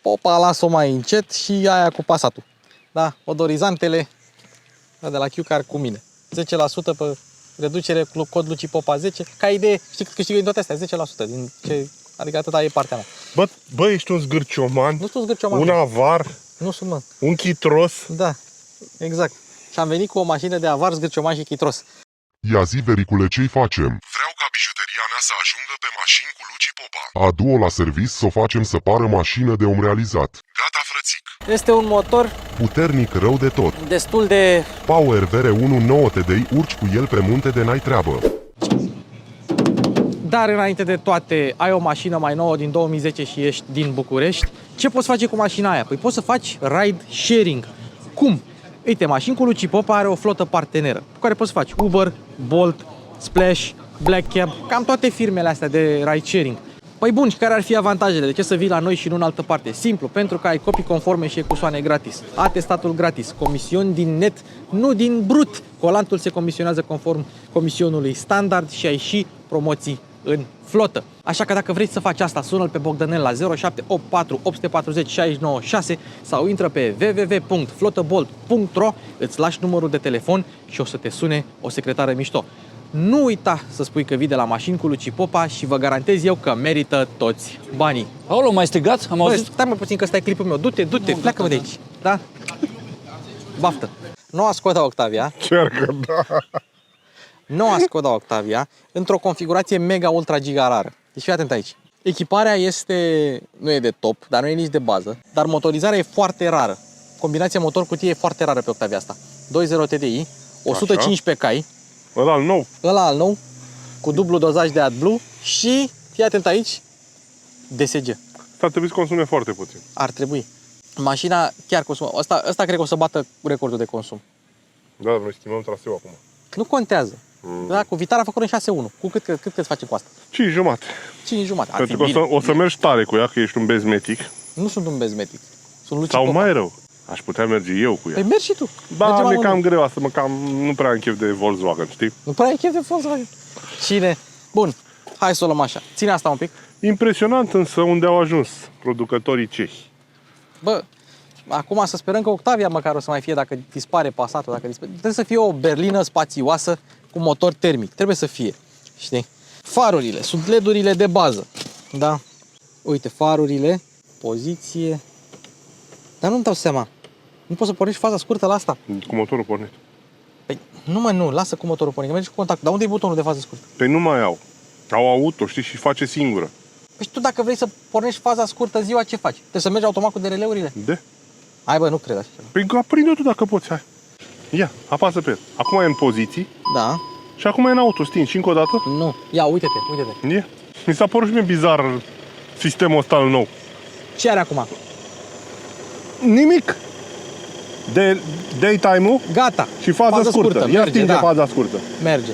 Popa las-o mai încet și aia cu Passatul. Da, odorizantele de la Q-Car cu mine. 10% pe reducere, cod Luci Popa 10. Ca idee, știi cât câștigă din toate astea? 10%. Din ce, adică atâta e partea mea. Bă, ești un zgârcioman, Nu sunt zgârcioman. un avar, Nu sunt, mă. un chitros. Da, exact. Și am venit cu o mașină de avar, zgârcioman și chitros. Ia zi, vericule, ce-i facem? Vreau ca bijuteria mea să ajungă pe mașini cu Luci Popa. Adu-o la servis să o facem să pară mașină de om realizat. Gata, frățic. Este un motor Puternic rău de tot. destul de... Power VR1 9 TDI, urci cu el pe munte de n-ai treabă. Dar înainte de toate, ai o mașină mai nouă din 2010 și ești din București. Ce poți face cu mașina aia? Păi poți să faci ride sharing. Cum? Uite, mașini cu Luci Popa are o flotă parteneră cu care poți să faci Uber, Bolt, Splash, Black Cab, cam toate firmele astea de ride sharing. Păi bun, și care ar fi avantajele? De ce să vii la noi și nu în altă parte? Simplu, pentru că ai copii conforme și ecusoane gratis, atestatul gratis, comisiuni din net, nu din brut. Colantul se comisionează conform comisionului standard și ai și promoții în flotă. Așa că dacă vrei să faci asta, sună-l pe Bogdanel la 0784 840 696 sau intră pe www.flotabolt.ro, îți lași numărul de telefon și o să te sune o secretară mișto. Nu uita să spui că vii de la Mașini cu Luci Popa și vă garantez eu că merită toți banii. Aolo, mai strigat? Am Bă, auzit? stai mai puțin că ăsta e clipul meu. Du-te, pleacă-mă de aici. Da? Baftă. Noua Skoda Octavia. Cercă, da. Noua Skoda Octavia într-o configurație mega ultra giga rară. Deci fii atent aici. Echiparea nu e de top, dar nu e nici de bază, dar motorizarea e foarte rară. Combinația motor-cutie e foarte rară pe Octavia asta. 2.0 TDI, 115 cai, Ăla al nou. ăla al nou, cu dublu dozaj de AdBlue și, fii atent aici, DSG. Asta trebuie să consume foarte puțin. Ar trebui. Mașina chiar consumă. Asta cred că o să bată recordul de consum. Da, noi schimbăm traseu acum. Nu contează. Da, cu Vitara a făcut în 6.1. Cu cât îți face cu asta? 5 jumate. 5 jumate. Ar Pentru fi că bine. o să mergi tare cu ea, că ești un bezmetic. Nu sunt un bezmetic. Sunt Luci Sau Popa. mai rău. Aș putea merge eu cu ea. Păi mergi și tu. Da, Mergem mi-e amândoi. cam greu asta, nu prea am chef de Volkswagen, știi? Nu prea ai chef de Volkswagen. Cine? Bun. Hai să o luăm așa. Ține asta un pic. Impresionant însă unde au ajuns producătorii cehi. Bă, acum să sperăm că Octavia măcar o să mai fie, dacă dispare Passatul, dacă dispare. Trebuie să fie o berlină spațioasă cu motor termic. Trebuie să fie. Știi? Farurile. Sunt LED-urile de bază. Da? Uite, farurile. Poziție. Dar nu-mi dau seama. Nu poți să pornești faza scurtă la asta. Cu motorul pornit. Păi, nu, lasă cu motorul pornit, că mergi cu contact. Dar unde e butonul de fază scurtă? Păi nu mai au. Au auto, știi, și face singură. Păi tu dacă vrei să pornești faza scurtă ziua, ce faci? Trebuie să mergi automat cu DRL-urile? De? Hai bă, nu cred așa ceva. Păi aprinde-o tu dacă poți, hai. Ia, apasă pe el. Acum e în poziții Da? și acum e în auto, stingi și încă o dată. Nu. Ia, uite-te. Ia. Mi s-a părut și mie bizar sistemul ăsta al nou. Ce are acum? Nimic. De daytime-ul Gata. și faza scurtă. Ia merge, stinge da. faza scurtă. Merge.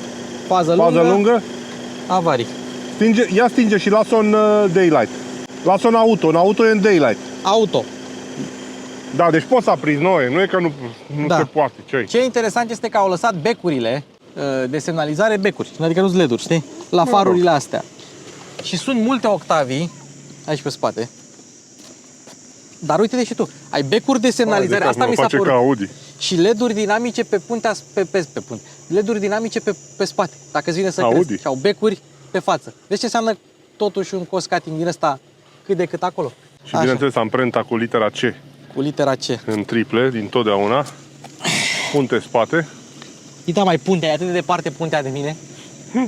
Fază Fază lungă. Avarii. Ia stinge și lasă-o în daylight. Lasă-o în auto. În auto e în daylight. Auto. Da, deci poți să aprinzi, nu e că nu Da. se poate. Ce-i? Ce e interesant este că au lăsat becurile de semnalizare, becuri, adică nu-s LED-uri, știi? La farurile astea. Și sunt multe Octavii aici pe spate. Dar uite-te și tu, ai becuri de semnalizare, asta mi s-a face ca părut. Audi. Și LED-uri dinamice pe puntea, pe punte. LED-uri dinamice pe spate, dacă îți vine să Audi. crezi. Și au becuri pe față. Deci ce înseamnă totuși un cost cutting din ăsta cât de cât acolo. Și bineînțeles amprenta cu litera C Cu litera C. în triple, din totdeauna. Punte spate. Uita mai puntea, e atât de departe puntea de mine.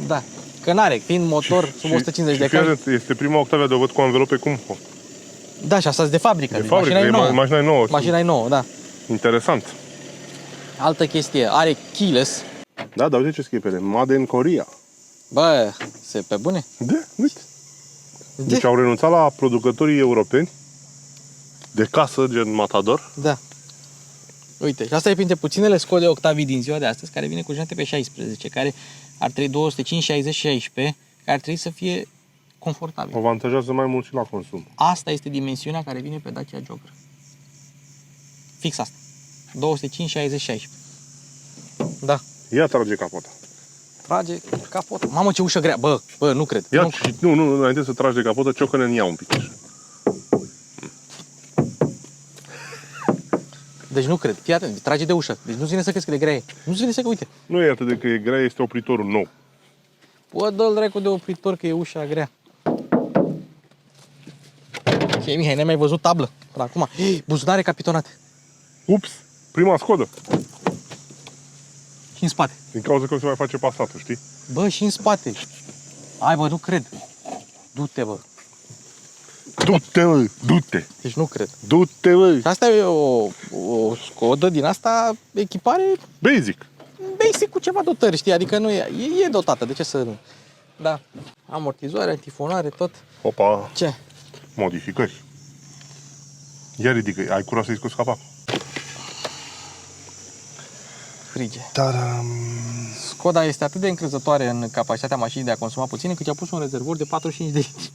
Da. Că n-are, fiind motor sub 150 de cai. Este prima Octavia de văd cu anvelope cum? Da, și asta de fabrică. De deci fabrică, mașina e nouă. mașina e nouă. Mașina e nouă, da. Interesant. Altă chestie, are keyless. Da, dar uite ce scrie pe ele. Made in Korea. Bă, se pe bune? De, uite. Deci au renunțat la producătorii europeni de casă, gen Matador. Da. Uite, și asta e printre puținele Skoda Octavii din ziua de astăzi, care vine cu jante pe 16, care ar trebui 205, 60, 16, care ar trebui să fie confortabil. Avantajează mai mult și la consum. Asta este dimensiunea care vine pe Dacia Jogger. Fix asta. 205, 60, 16. Da. Ia trage capota. Trage capotă. Mamă, ce ușă grea. Bă, nu cred. Ia, nu, înainte să tragi de capotă, ciocăne în ea un pic. Deci nu cred. Fii atent, trage de ușă. Deci nu ține să crezi că de grea e. Nu ține să că, uite. Nu e atât de că e grea, este opritorul nou. Bă, dă-l dracu de opritor că e ușa grea. Ce, Mihai, n-ai mai văzut tablă? Până acum. Buzunare capitonate. Ups, prima Scoda. Și în spate. Din cauza că nu se mai face pasatul, știi? Bă, și în spate. Hai, bă, nu cred. Du-te, bă. Du-te, bă, du-te. Deci nu cred. Du-te, bă. Și asta e o Scoda din asta, echipare Basic. basic cu ceva dotări, știi? Adică nu e, e dotată, de ce să nu? Da. Amortizoare, antifonare, tot. Opa, Ce? modificări. Ia ridică, ai curaj să-i scoți capacul. Frige. Tadam. Skoda este atât de încrezătoare în capacitatea mașinii de a consuma puțin, încât i-a pus un rezervor de 45 de litri.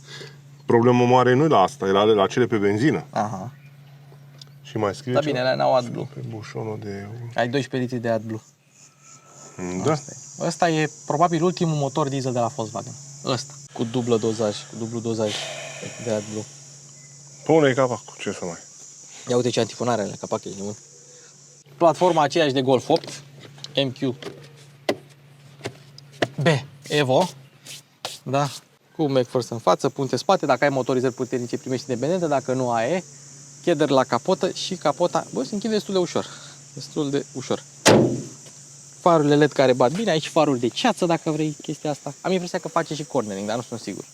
Problema mare nu e la asta, e la cele pe benzină. Aha. Și mai scrie Da, bine, n-au AdBlue. pe bușonul de... Ai 12 litri de AdBlue. Da. Ăsta e probabil ultimul motor diesel de la Volkswagen. Ăsta. Cu dublu dozaj de AdBlue. Pune-i capacul, ce să mai... Ia uite ce antifonare are la capac, e nebun. Platforma aceeași de Golf 8, MQ B Evo, da, cu McPherson în față, punte spate, dacă ai motorizări puternice primești independentă, dacă nu ai, cheader la capotă și capota, bă, se închide destul de ușor. Farurile LED care bat bine, aici faruri de ceață dacă vrei chestia asta. Am impresia că face și cornering, dar nu sunt sigur.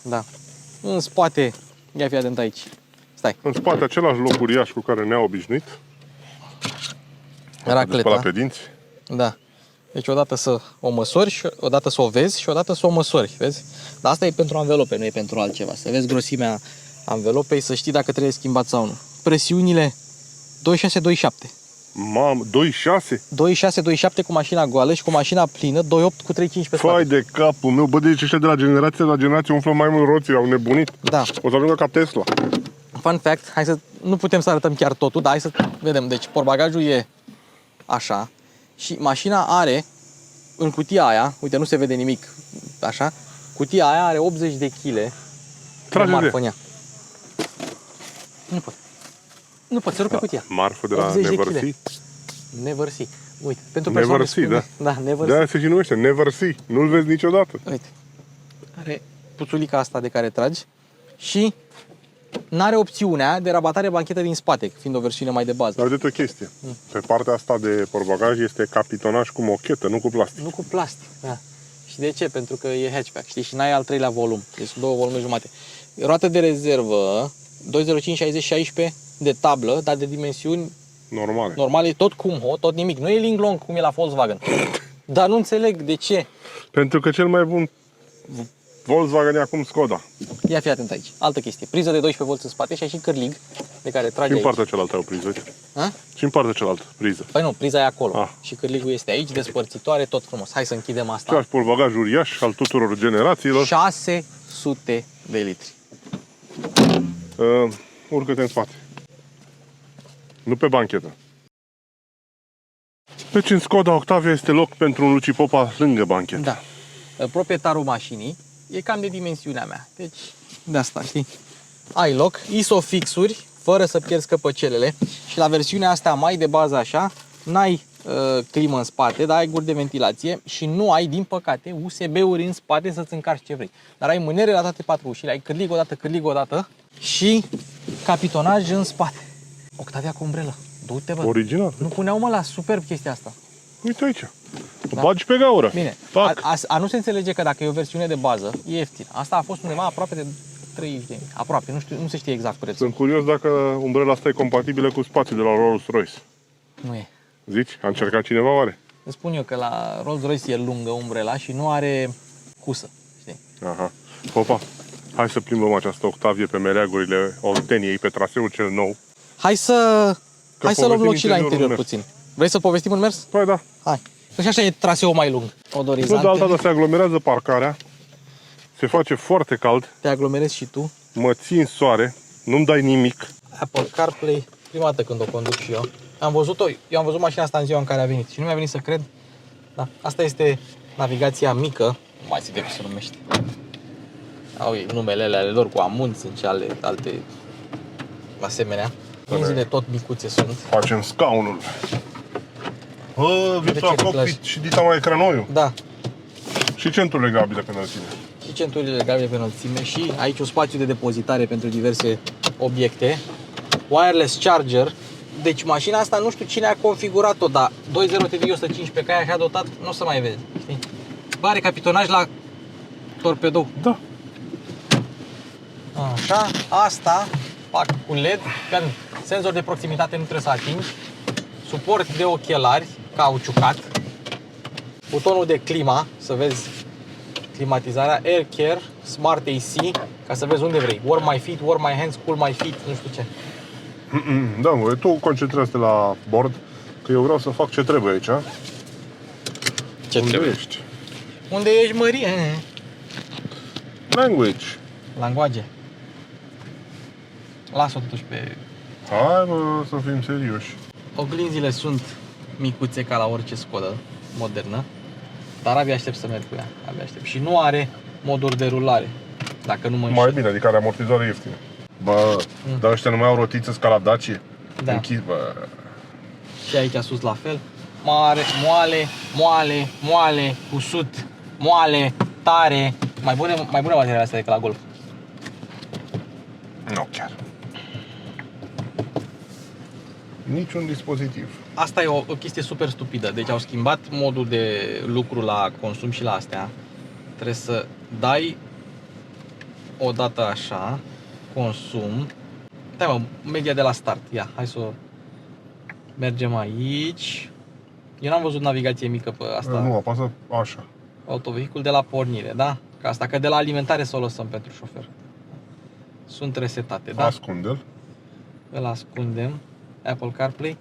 Da. În spate, ia fi atent aici. Stai. În spate același loc uriaș cu care ne-a obișnuit. Racleta. Pe dinți. Da. Deci odată să o măsori, și odată să o vezi și odată să o măsori, vezi? Dar asta e pentru anvelope, nu e pentru altceva. Să vezi grosimea anvelopei, să știi dacă trebuie schimbat sau nu. Presiunile 2627. Mamă, 2.6? 2627 cu mașina goală și cu mașina plină 2.8 cu 3.5 pe spate. Fai de capul meu, bă, deci ăștia de la generație la generație umflă mai mult roțile, au nebunit. Da. O să ajungă ca Tesla. Fun fact, hai să nu putem să arătăm chiar totul, dar hai să vedem. Deci portbagajul e așa și mașina are în cutia aia, uite, nu se vede nimic așa, cutia aia are 80 de kg de marfă în ea. Nu pot, se rupe cutia. Marfă de la 80 de Never See. Never See. Uite, pentru Never persoane See, spune, da, Never De-aia See. se și numește Never See. Nu-l vezi niciodată. Uite. Are puțulica asta de care tragi și n-are opțiunea de rabatare banchetă din spate, fiind o versiune mai de bază. Dar uite o chestie. Pe partea asta de portbagaj este capitonaj cu mochetă, nu cu plastic. Nu cu plastic, da. Și de ce? Pentru că e hatchback, știi? Și n-ai al treilea volum. Deci sunt 2 volume jumate. Roată de rezervă 205-60-16 de tablă, dar de dimensiuni Normale. normale, tot Kumho, tot nimic. Nu e Linglong cum e la Volkswagen. Dar nu înțeleg de ce. Pentru că cel mai bun Volkswagen e acum Skoda. Ia fi atent aici. Altă chestie. Priză de 12 V în spate și ai și cârlig de care trage Și în aici. partea cealaltă ai o priză. Ha? Și în partea cealaltă priză. Păi nu, priza e acolo. Ah. Și cârligul este aici, despărțitoare, tot frumos. Hai să închidem asta. Același portbagaj uriaș al tuturor generațiilor. 600 de litri. Urcă-te în spate. Nu pe banchetă. Deci în Skoda Octavia este loc pentru un Luci Popa lângă banchetă. Da. Proprietarul mașinii e cam de dimensiunea mea. Deci, de asta, știi? Ai loc, isofixuri, fără să pierzi căpăcelele. Și la versiunea asta mai de bază așa, n-ai climă în spate, dar ai guri de ventilație și nu ai, din păcate, USB-uri în spate să-ți încarci ce vrei. Dar ai mânere la toate 4 ușile, ai cârlig odată și capitonaj în spate. Octavia cu umbrelă. Du-te, bă. Original. Nu puneau, mă, la superb chestia asta. Uite aici. O bagi pe gaură. Bine, Pac. a nu se înțelege că dacă e o versiune de bază, e ieftin. Asta a fost undeva aproape de 30 de mii. Aproape, nu se știe exact prețul. Sunt curios dacă umbrela asta e compatibilă cu spațiul de la Rolls-Royce. Nu e. Zici? A încercat cineva oare? Îți spun eu că la Rolls-Royce e lungă umbrela și nu are cusă. Știi? Aha. Popa, hai să plimbăm această Octavie pe meleagurile Olteniei, pe traseul cel nou. Hai să luăm loc și la interior mers. puțin. Vrei să povestim în mers? Păi da. Hai. Și așa e traseul mai lung. Nu Odorizant. de alta, dar se aglomerează parcarea. Se face foarte cald. Te aglomerezi și tu. Mă ții în soare. Nu-mi dai nimic. Apple CarPlay, prima dată când o conduc și eu. Eu am văzut mașina asta în ziua în care a venit și nu mi-a venit să cred. Da. Asta este navigația mică. Nu mai știu cum se numește. Au ei numele ale lor cu amunți și alte asemenea. Prinzile tot micuțe sunt. Facem scaunul. Virtual ce cockpit reglaj? și dita mai ecranoiul. Da. Și centuri legabile pe înălțime. Și centurile legabile pe înălțime și aici un spațiu de depozitare pentru diverse obiecte. Wireless charger. Deci mașina asta nu știu cine a configurat-o, dar 2.0 TDI 115 cai așa dotat, nu o să mai vezi. Știi? Bă, are capitonaj la torpedou. Da. Așa, asta fac cu LED, că senzor de proximitate nu trebuie să atingi, suport de ochelari cauciucat, butonul de clima, să vezi climatizarea, Air Care, Smart AC, ca să vezi unde vrei, warm my feet, warm my hands, cool my feet, nu știu ce. Da, mă, tu concentrează-te la bord, că eu vreau să fac ce trebuie aici. Ce Unde trebuie? ești? Unde ești, Mărie? Language. Langoage. Las-o totuși pe... Hai, bă, să fim serioși. Oglinzile sunt micuțe ca la orice Skoda modernă, dar abia aștept să merg cu ea, abia aștept. Și nu are moduri de rulare, dacă nu mă Mai înșel. bine, adică are amortizoare ieftine. Bă, dar ăștia nu mai au rotiță ca la Dacia? Da. Închis, bă. Și aici sus la fel, mare, moale, moale, moale, cusut, moale, tare, mai bune materiale astea decât la Golf. Nu chiar. Niciun dispozitiv. Asta e o chestie super stupidă, deci au schimbat modul de lucru la consum și la astea. Trebuie să dai o dată așa, consum. Stai mă, media de la start, ia, hai să o mergem aici. Eu n-am văzut navigație mică pe asta. Nu, apasă așa. Autovehicul de la pornire, da? Că asta, că de la alimentare să o lăsăm pentru șofer. Sunt resetate, da? Ascunde-l. Îl ascundem. Apple CarPlay.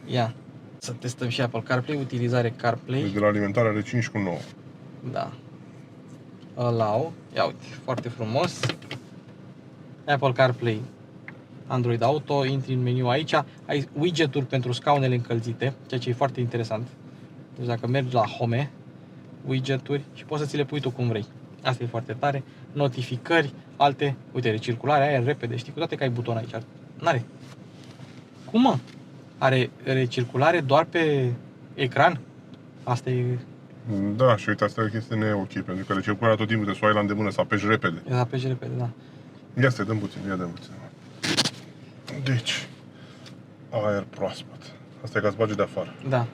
Ia. Să testăm și Apple CarPlay, utilizare CarPlay. Deci de la alimentare are 5 cu 9. Da. Allow. Ia uite, foarte frumos. Apple CarPlay, Android Auto, intri în meniu aici. Ai widget-uri pentru scaunele încălzite, ceea ce e foarte interesant. Deci dacă mergi la Home, widget-uri și poți să ți le pui tu cum vrei. Asta e foarte tare. Notificări, alte, uite, recircularea aia repede, știi, cu toate că ai buton aici. N-are. Cum mă? Are recirculare doar pe ecran? Asta e... Da, și uite, asta e o chestie ne-ok, pentru că recircularea tot timpul trebuie să o ai la îndemână, să apeși repede. E apeși repede, da. Ia stai, dăm puțin, ia dăm puțin. Deci, aer proaspăt. Asta e ca să bagi de afară. Da.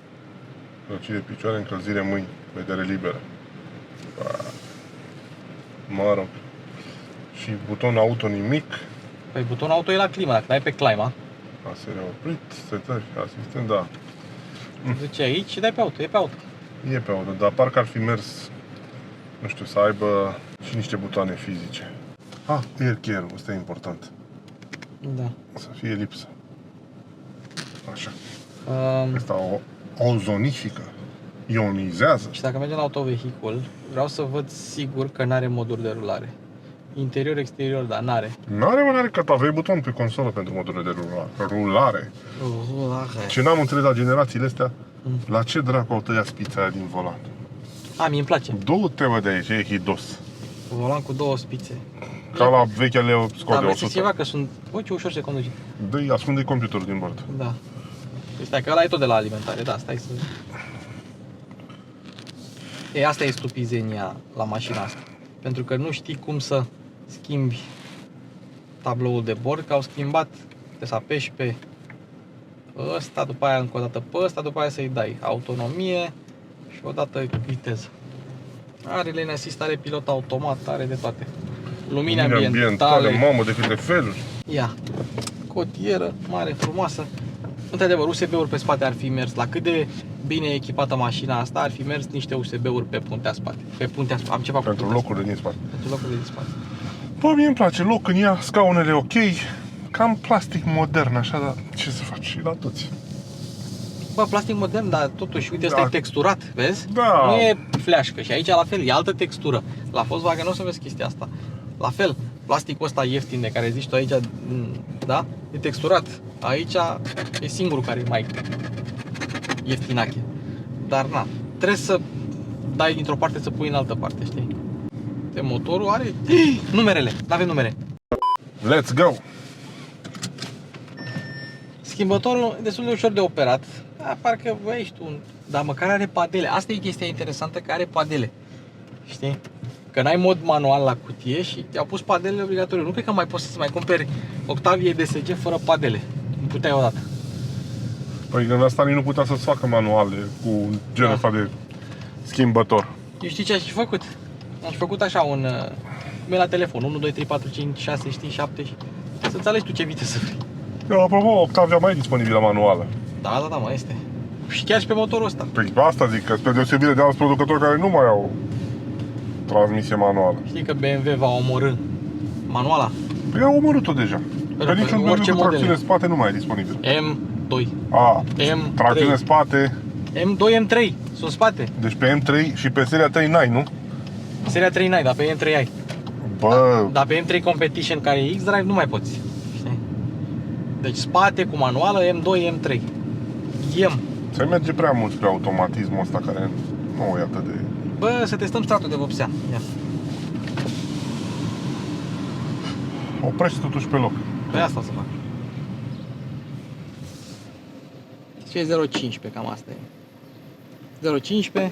Răcire picioare, încălzire mâini, vedere liberă. Mă rog. Și buton auto nimic. Păi butonul auto e la climă, dacă dai pe clima, Asere oprit, setări, asistent, da. duci aici și dai pe auto, e pe auto. E pe auto, dar parcă ar fi mers, nu știu, să aibă și niște butoane fizice. Air care, ăsta e important. Da. Să fie lipsă. Așa. Um, Asta o zonifică. Ionizează. și dacă mergem la autovehicul, vreau să văd sigur că n-are moduri de rulare. Interior, exterior, dar n-are. N-are, că tu aveai buton pe consolă pentru modurile de rulare. Ce n-am înțeles la generațiile astea, la ce dracu au tăiat spița aia din volan? A, mie îmi place. Du-te, mă, de aici, e hidos. Volan cu două spițe. Ca la vechele Da, Skoda vreți 100. ceva că sunt... Bă, ce ușor se conduce. Dă-i, ascunde computerul din bord. Da. Deci stai, că ăla e tot de la alimentare, da, stai să... E, asta e stupizenia la mașina asta. Pentru că nu știi cum să schimbi tabloul de bord, că au schimbat, trebuie să apeși pe ăsta, după aia încă o dată pe ăsta, după aia să-i dai autonomie și odată viteză. Are lane assist, are pilot automat, are de toate. Lumini ambientale. Mamă, de câte feluri. Ia, cotieră mare, frumoasă. Într-adevăr, USB-uri pe spate ar fi mers. La cât de bine e echipată mașina asta, ar fi mers niște USB-uri pe puntea spate. Pe puntea spate. Am ceva cu Pentru puntea locurile din spate. spate. Pentru locurile din spate. Bă, mie îmi place loc în ea, scaunele ok, cam plastic modern, așa, dar ce să faci și la toți. Bă, plastic modern, dar totuși, uite, ăsta Da. e texturat, vezi? Da. Nu e fleașcă și aici la fel, e altă textură. La Volkswagen nu o să vezi chestia asta. La fel, plasticul ăsta ieftin de care zici tu aici, da? E texturat. Aici e singurul care e mai ieftinache. Dar na, trebuie să dai dintr-o parte să pui în altă parte, știi? De motorul are numerele, n-avem numere. Let's go! Schimbătorul e destul de ușor de operat. Parcă ești un... Dar măcar are padele. Asta e chestia interesantă, că are padele. Știi? Că n-ai mod manual la cutie și te-au pus padelele obligatoriu. Nu cred că mai poți să-ți mai cumperi Octavia DSG fără padele. Nu puteai odată. Păi în asta nici nu putea să-ți facă manuale cu genul ăsta de schimbător. Eu știi ce aș fi făcut? Aș fi făcut așa un... cum e la telefon, 1, 2, 3, 4, 5, 6, știi, 7 și... Să-ți alegi tu ce viteză vrei. Apropo, Octavia mai e disponibilă manuală. Da, mai este. Și chiar și pe motorul ăsta. Păi asta zic, că spre deosebire de alți producători care nu mai au transmisie manuală. Știi că BMW va omorî manuala? Păi au omorât-o deja. Că niciun BMW orice cu tracțiune modele. spate nu mai e disponibil. M2, M3. Tracțiune spate, M2, M3, sunt spate. deci pe M3 și pe seria 3 n-ai, nu? Seria 3 n-ai, dar pe M3 ai. Bă, Dar pe M3 Competition, care e X-Drive, nu mai poți. Știi? Deci spate cu manuală, M2, M3. se merge prea mult spre automatismul ăsta care nu e atât de... Bă, să testăm stratul de vopsea. Ia. Oprește totuși pe loc. Pe asta o să fac. Ce e 0,15, cam asta e. 0,15, 0,15.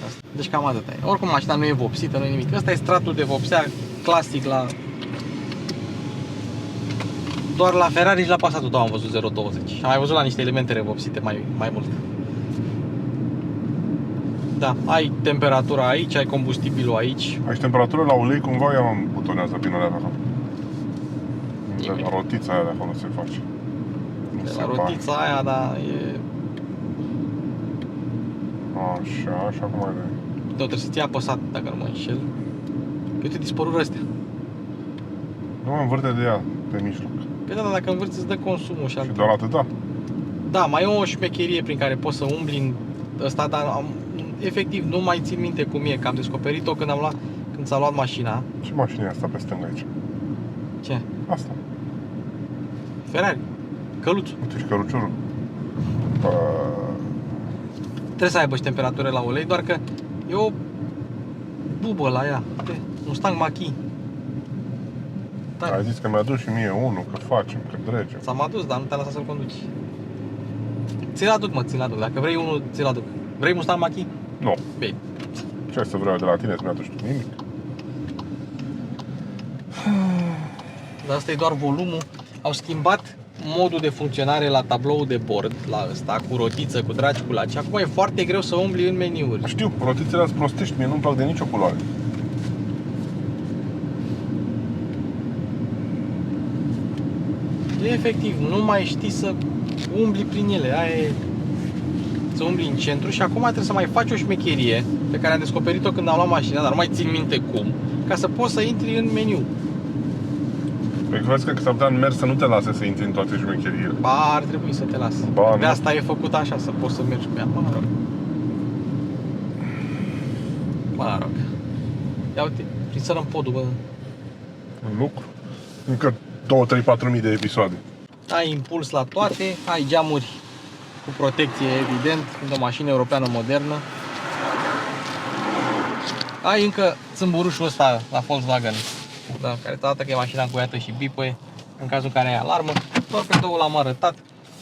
Asta. Deci cam atât e. Oricum mașina nu e vopsită, nu e nimic. Ăsta e stratul de vopsea clasic la... Doar la Ferrari și la Passatul tău am văzut 0,20. Și am mai văzut la niște elemente revopsite mai mult. Da, ai temperatura aici, ai combustibilul aici. Ai și temperatură la ulei, cumva ea mă butonează prin alea de acolo. De la rotița aia de acolo se face. Nu De se la rotița aia, da, e... Așa, așa cum ai de... Trebuie să ții apăsat, dacă nu mă înșel. Că uite, dispărură astea. Nu mă învârte de ea, pe mijloc. Păi da, dar dacă învârți îți dă consumul și Și doar atât, da. Da, mai e o șmecherie prin care poți să umbli în ăsta, dar efectiv nu mai țin minte cum e, că am descoperit-o când s-a luat mașina. Ce mașină e asta pe stânga aici? Ce? Asta. Ferrari. Căluțul. Uite și căruciorul. Trebuie să aibă și temperatură la ulei, doar că e o bubă la ea. Uite, un stang machi. Ai zis că mi-a dus și mie unul, că facem, că dregem. S-am adus, dar nu te-a lăsat să-l conduci. Ți-l aduc, mă, ți-l aduc. Dacă vrei unul, ți-l aduc. Vrei Mustang Mach-E? Nu. Bine. Ce ai să vreau de la tine, să mi-aduci tu nimic? Dar asta e doar volumul. Au schimbat modul de funcționare la tabloul de bord, la ăsta, cu rotiță, cu dragi, cu laci. Acum e foarte greu să umbli în meniuri. Știu, rotițele astea prostești, mie nu-mi plac de nicio culoare. E efectiv, nu mai știi să umbli prin ele. Aia e, să umbli în centru și acum trebuie să mai faci o șmecherie pe care am descoperit-o când am luat mașina, dar nu mai țin minte cum, ca să poți să intri în meniu. Păi crezi că s-ar putea în mers să nu te lase să intri în toate șmecheriile? Ba, ar trebui să te las. Ba, de nu. asta e făcut așa, să poți să mergi pe ea. Mă rog. Mă rog. Ia uite, prințără în podul, bă. Un lucru. Încă 2, 3, 4 mii de episoade. Ai impuls la toate, ai geamuri cu protecție, evident, fiind o mașină europeană modernă. Ai încă țâmburușul ăsta la Volkswagen, da, care te arată că e mașina încuiată și bipăie, în cazul în care ai alarmă. Doar pe două l-am arătat.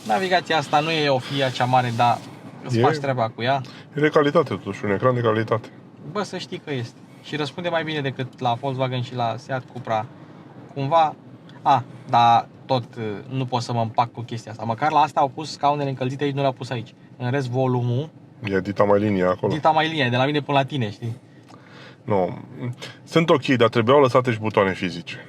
Navigația asta nu e o FIA cea mare, dar îți faci treaba cu ea. E de calitate totuși, un ecran de calitate. Bă, să știi că este. Și răspunde mai bine decât la Volkswagen și la Seat Cupra. Cumva, dar tot nu pot să mă împac cu chestia asta. Măcar la asta au pus scaunele încălzite aici, nu le-au pus aici. În rest, volumul, E dita mai linia acolo. dita mai linie, de la mine până la tine, știi? Nu. Sunt ok, dar trebuiau lăsate și butoane fizice.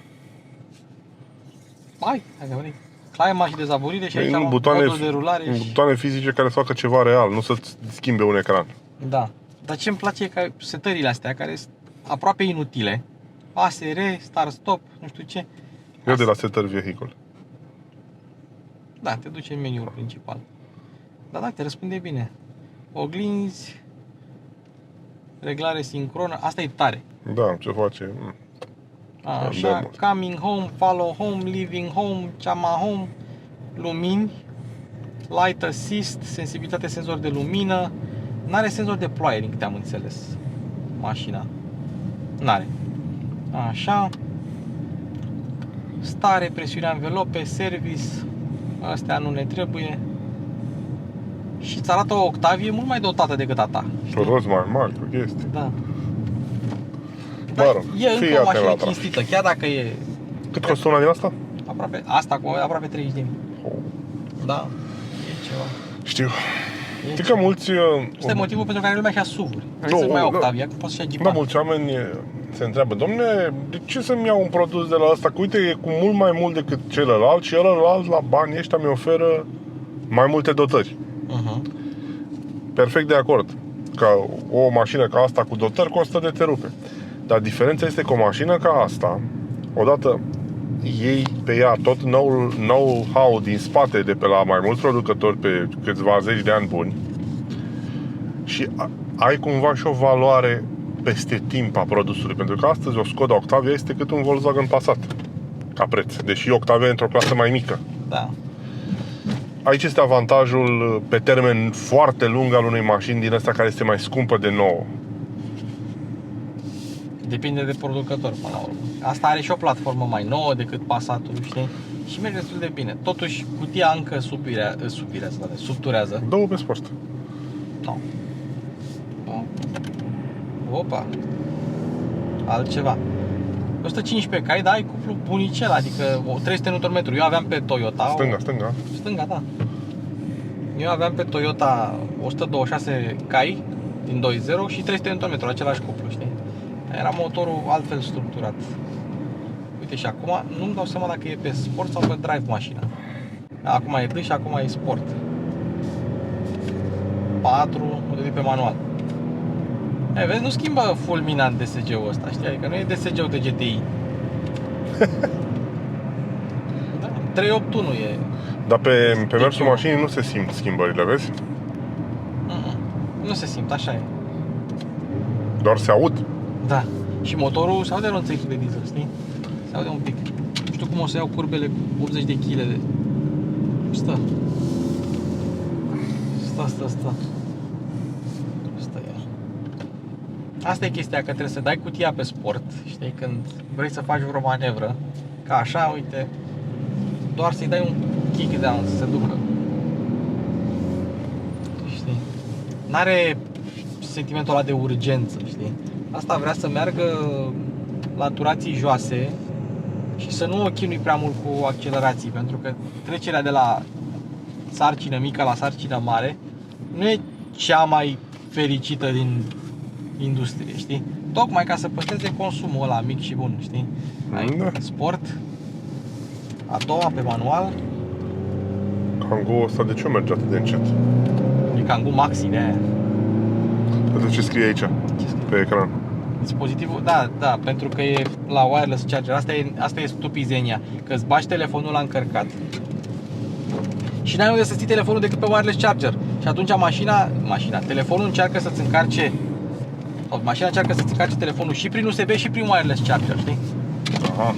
Hai, dacă vrei. Claima și dezavorire și aici Nu, am modul de rulare și... butoane fizice care să facă ceva real, nu să-ți schimbe un ecran. Da. Dar ce-mi place e că setările astea, care sunt aproape inutile, ASR, start-stop, nu știu ce. Eu de la setări vehicul. Da, te duci în meniul principal. Dar da, te răspunde bine. Oglinzi, reglare sincronă, asta e tare. Da, ce face? Așa, coming home, follow home, leaving home, chama home, lumini, light assist, sensibilitate senzor de lumină. N-are senzor de ploaie, din câte am înțeles, mașina. N-are. Așa. stare, presiune anvelope, service, astea nu ne trebuie. Și îți arată o Octavie mult mai dotată decât a ta. Cu roți mai mari, cu chestii. Da. Mă Dar rog, e încă fii o atent mașină la trafic. cinstită, chiar dacă e Cât costă una din asta? aproape, asta cu aproape 30.000. Da, e ceva. Știu. E Știi ceva. că mulți... Asta e motivul pentru care lumea și-a SUV-uri. Nu, Să mai da. Octavia, că poți să-și ia Da, Jeep. mulți oameni se întreabă, domne, de ce să-mi iau un produs de la ăsta? Că uite, e cu mult mai mult decât celălalt și ălălalt la banii ăștia mi oferă mai multe dotări. Perfect de acord. Că o mașină ca asta cu dotări costă de te rupe. Dar diferența este că o mașină ca asta, odată iei pe ea tot know-how din spate de pe la mai mulți producători pe câțiva zeci de ani buni și ai cumva și o valoare peste timp a produsului. Pentru că astăzi o Skoda Octavia este cât un Volkswagen Passat ca preț. Deși Octavia e într-o clasă mai mică. Da. Aici este avantajul pe termen foarte lung al unei mașini din asta care este mai scumpă de nouă. Depinde de producător până la urmă. Asta are și o platformă mai nouă decât Passatul, știi? Și merge destul de bine. Totuși, cutia încă subturează. Două pe sport. Nu. Opa. Altceva. 115 cai, da, ai cuplu bunicel, adică 300 Nm. Eu aveam pe Toyota Stânga, da. Eu aveam pe Toyota 126 cai din 2.0 și 300 Nm, același cuplu, știi? Era motorul altfel structurat. Uite, și acum nu-mi dau seama dacă e pe sport sau pe drive mașina. Acum e D și acum e sport. 4, de pe manual. Vezi, nu schimbă fulminant DSG-ul ăsta, știi? Adică nu e DSG-ul de GTI. Da, 381 e. Dar pe mersul mașinii nu se simt schimbările, vezi? Nu se simt, așa e. Doar se aud. Da. Și motorul se aude ronțăitul de diesel, știi? Se aude un pic. Nu știu cum o să iau curbele cu 80 de kg de... Stă iar. Asta e chestia, că trebuie să dai cutia pe sport, știi, când vrei să faci vreo manevră. Ca așa, uite, doar să-i dai un kick down să se ducă. Știi? N-are sentimentul ăla de urgență, știi? Asta vrea să meargă la turații joase și să nu o chinui prea mult cu accelerații, pentru că trecerea de la sarcină mică la sarcină mare nu e cea mai fericită din industrie, știi? Tocmai ca să păstreze consumul ăla mic și bun, știi? Ai sport, a doua pe manual. Kangoo ăsta de ce merge atât de încet? E Kangoo Maxi de aia. Pentru ce scrie aici? Pe ecran? Dispozitivul, da, pentru că e la wireless charger. Asta e stupizenia, că îți bagi telefonul la încărcat și n-ai unde să ții telefonul decât pe wireless charger. Și atunci telefonul încearcă să-ți încarce, sau mașina încearcă să-ți încarce telefonul și prin USB și prin wireless charger, știi? Aha.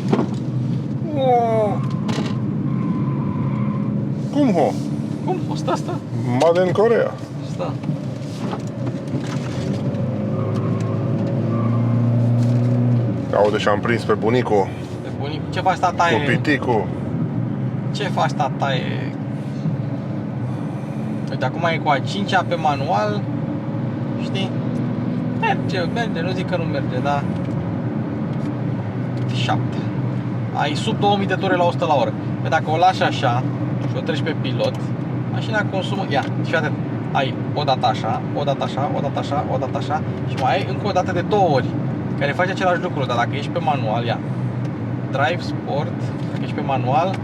Cum ho? Cum? Stă. Made în Coreea. Stă. Aude, și-am prins pe bunicul. Pe bunic, ce faci, tataie? Cu piticul. Ce faci, tataie? Uite, acum e cu a 5-a pe manual. Știi? Merge, nu zic că nu merge, dar 7. Ai sub 2000 de ture la 100 la oră. Păi dacă o lași așa și o treci pe pilot, mașina consumă, ia, și atât. Ai o dată așa, o dată așa, o dată așa, o dată așa și mai ai încă o dată de 2 ori care face același lucru, dar dacă ești pe manual, ia Drive, Sport, dacă ești pe manual,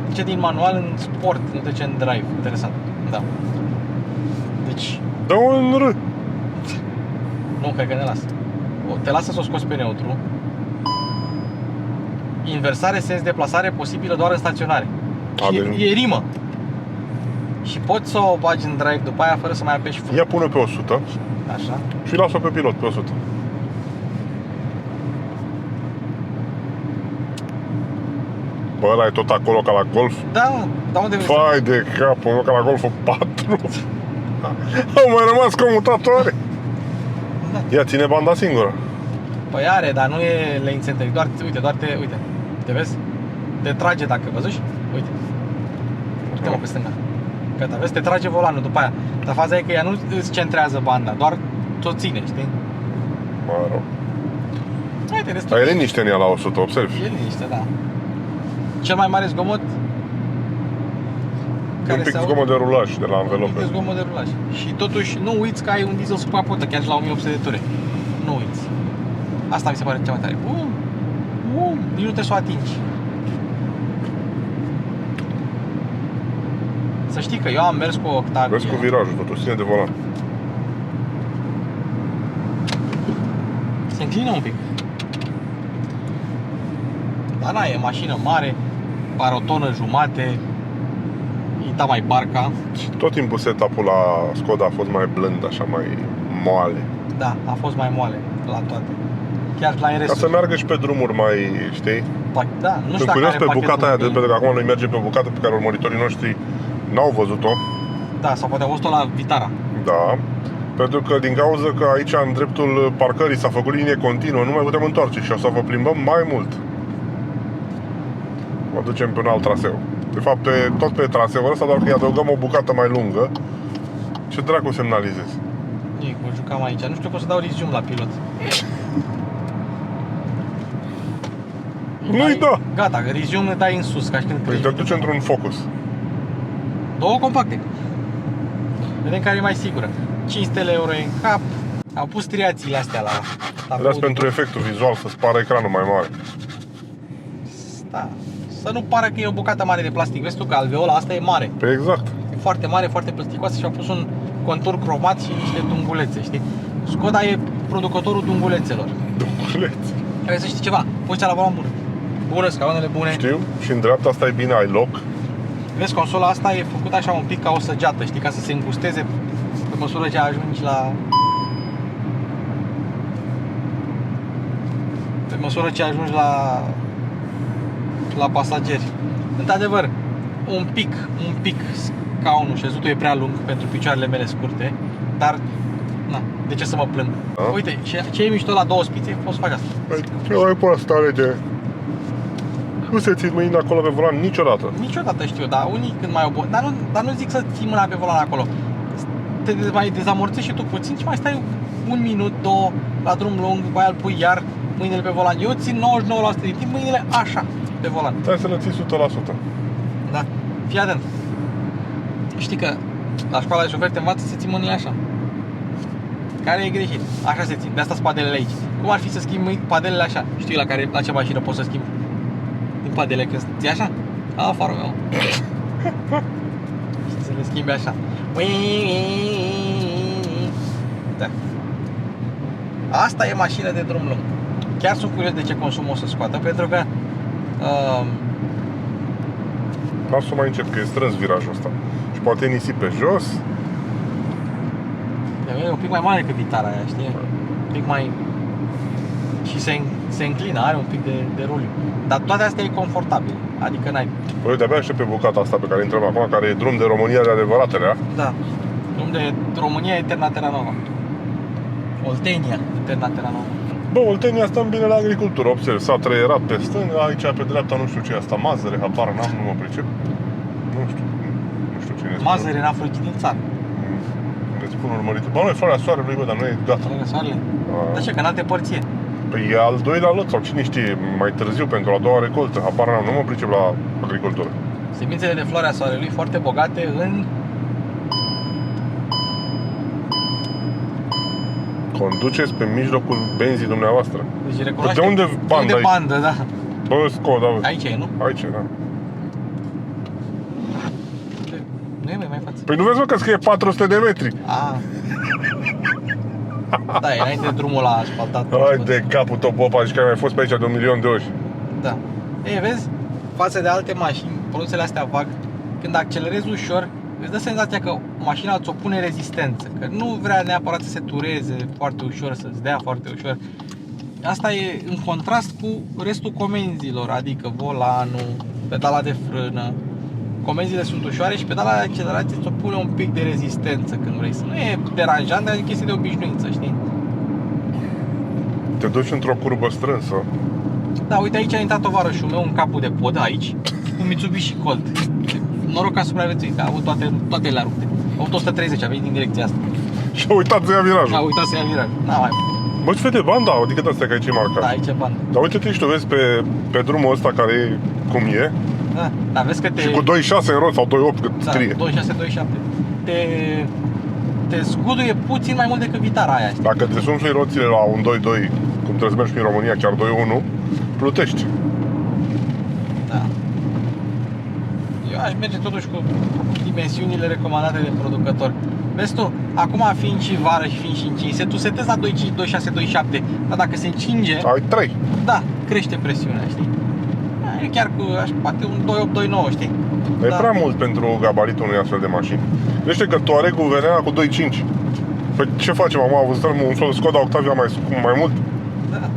trece din manual în Sport, nu trece în Drive. Interesant, da. Deci Dă-o în R. nu, cred că ne lasă. Te lasă să o scoți pe neutru. Inversare, sens deplasare posibilă doar în staționare. E rimă. Și poți să o bagi în drive după aia fără să mai apeși frâna. Ia pune pe 100. Așa. Și lasă pe pilot pe 100. Bă, ăla e tot acolo ca la Golf? Da, dar unde vrei? Fai de cap, ca la Golf 4. Au mai rămas comutatoare. Da. Ia, ține banda singură. Păi are, dar nu e lane centering. Uite. Te vezi? Te trage dacă, văzuși? Uite. Uite-mă pe stânga. Gata, vezi? Te trage volanul după aia. Dar faza e că ea nu îți centrează banda, doar ți-o ține, știi? Mă rog. Uite, destul. Dar e liniște în ea la 100, observi. E liniște, da. Cel mai mare zgomot E un pic zgomot de rulaj de la E anvelope. zgomot de rulaj. Și totuși nu uiți că ai un diesel suprapotă, chiar și la 1800 de ture. Nu uiți. Asta mi se pare cea mai tare. Nici nu trebuie să o atingi. Să știi că eu am mers cu o Octavia. Vezi cu virajul, totuși ține de volan. Se înclină un pic. Dar na, e mașină mare, are o tonă jumate, îi da mai barca. Și tot timpul setup-ul la Skoda a fost mai blând, așa, mai moale. Da, a fost mai moale la toate. Chiar la RS. Ca să meargă și pe drumuri mai, știi? Da, nu știu Sunt dacă curios are pe pachetul bucata aia, mic. pentru că acum noi mergem pe o bucată pe care urmăritorii noștri n-au văzut-o. Da, sau poate au văzut-o la Vitara. Da. Pentru că din cauza că aici în dreptul parcării s-a făcut linie continuă, nu mai putem întoarce și o să vă plimbăm mai mult. Vă ducem pe un alt traseu. De fapt, tot pe traseul ăsta, doar că îi adăugăm o bucată mai lungă. Ce dracu semnalizezi? Ei, mă jucam aici. Nu știu cum să dau resume la pilot. Nu-i da! Gata, resume ne dai în sus, ca și când Păi te treci. duci într-un Focus. Două compacte. Vedem care e mai sigură. 500 euro în cap. Au pus triațiile astea la Dați pentru efectul vizual, să-ți pară ecranul mai mare. Da. Să nu pară că e o bucată mare de plastic. Vezi tu că alveola asta e mare. Păi exact. E foarte mare, foarte plasticoasă și au pus un contur cromat și niște dungulețe, știi? Skoda e producătorul dungulețelor. Dungulețe. Hai să știi ceva, poziția la volan bună. Bună, scaunele bune. Știu? Și în dreapta asta e bine, ai loc. Vezi, consola asta e făcută așa un pic ca o săgeată, știi? Ca să se îngusteze pe măsură ce ajungi la... Pe măsură ce ajungi la pasageri. Într-adevăr, un pic scaunul șezutul e prea lung pentru picioarele mele scurte, dar na, de ce să mă plâng? Da. Uite, ce e mișto la două spițe, poți să faci asta. Ce mai pune stare de... Nu se ții mâinile acolo pe volan niciodată. Niciodată știu, dar unii când mai obo... Dar nu zic să ții mâna pe volan acolo. Te mai dezamorțești și tu puțin și mai stai un minut, două, la drum lung, după aia îl pui iar mâinile pe volan. Eu țin 99% din timp mâinile așa pe volan. Trebuie să le ții 100%. Da, fii atent. Știi că la școala de șofer te învață să ții mâinile așa. Care e greșit. Așa se țin. De asta sunt padelele aici. Cum ar fi să schimbi padelele așa? Știi la ce mașină poți să schimbi din padele când ții așa? Afară meu. Și să le schimbi așa. Da. Asta e mașină de drum lung. Chiar sunt curios de ce consum o să scoată, pentru că Lasă-o mai încet, că e strâns virajul ăsta. Și poate nisip pe jos. e un pic mai mare decât Vitara aia, știi? Un pic mai... Și se înclină, are un pic de ruliu. Dar toate astea e confortabil. Adică n-ai... Păi de-abia aștept pe bucata asta pe care intrăm acum, care e drum de România de adevăratele, a? Da. Drum de România, Eterna Terra Nova. Oltenia, Eterna Terra Nova. Bă, Oltenia stăm bine la agricultură, observ, s-a trăierat pe stânga, aici pe dreapta nu știu ce e asta, Mazăre, habar n-am, nu mă pricep. Nu știu cine spune. Mazăre n-a fugit din țară. Ne spun urmărit. Bă, nu e floarea soarelui, bă, dar nu e gata. Soarele. Dar ce, că în alte părți e. Păi e al doilea lot, sau cine știe, mai târziu pentru a doua recoltă, habar n-am, nu mă pricep la agricultură. Semințele de floarea soarelui foarte bogate în... Conduceți pe mijlocul benzii dumneavoastră. Deci recunoaște... De unde bandă de aici? bandă, da. Bă, Skoda, Aici e, nu? aici, da. Nu e mai față. Păi nu vezi, mă, că scrie 400 de metri? Ah. Da, e înainte de drumul la asfaltat. Hai de capul tău, popa, și că ai mai fost pe aici de 1.000.000 de ori. Da. Ei, vezi, față de alte mașini, produsele astea VAG, când accelerezi ușor, îți dă senzația că mașina îți opune rezistență, că nu vrea neapărat să se tureze foarte ușor, să-ți dea foarte ușor. Asta e în contrast cu restul comenzilor, adică volanul, pedala de frână. Comenzile sunt ușoare și pedala de accelerație îți opune un pic de rezistență când vrei să. Nu e deranjant, dar e chestie de obișnuință, știi? Te duci într-o curbă strânsă Da, uite, aici a intrat tovarășul meu în capul de pod, aici, cu Mitsubishi Colt. Noroc că a supraviețuit, a avut toate le rupte. A avut 130, a venit din direcția asta. Și a uitat să ia virajul. A uitat să ia viraj. N-a mai. Bă, ce fete, banda, adică de astea că aici e marcat. Da, aici e bandă. Dar uite-te și tu vezi pe drumul ăsta care e cum e. Da, dar vezi că te... Și cu 2.6 în rot sau 2.8 cât scrie. 26, 27. Te zguduie puțin mai mult decât vitara aia, știi? Dacă te sumfli roțile la un 2.2, cum trebuie să mergi prin România, chiar 2.1, plutești. Da. Eu aș merge totuși cu dimensiunile recomandate de producător. Vezi tu, acum fiind și vară și fiind și încins, tu setezi la 2.5, 2.6, 2.7, dar dacă se încinge, Ai 3. da, crește presiunea, știi? Eu chiar cu, poate un 2.8, 2.9, știi? E prea mult pentru gabaritul unei astfel de mașini. Gândește că Touareg-ul venea cu 2.5. Păi ce facem? Am văzut un Skoda Octavia mai mult? Da.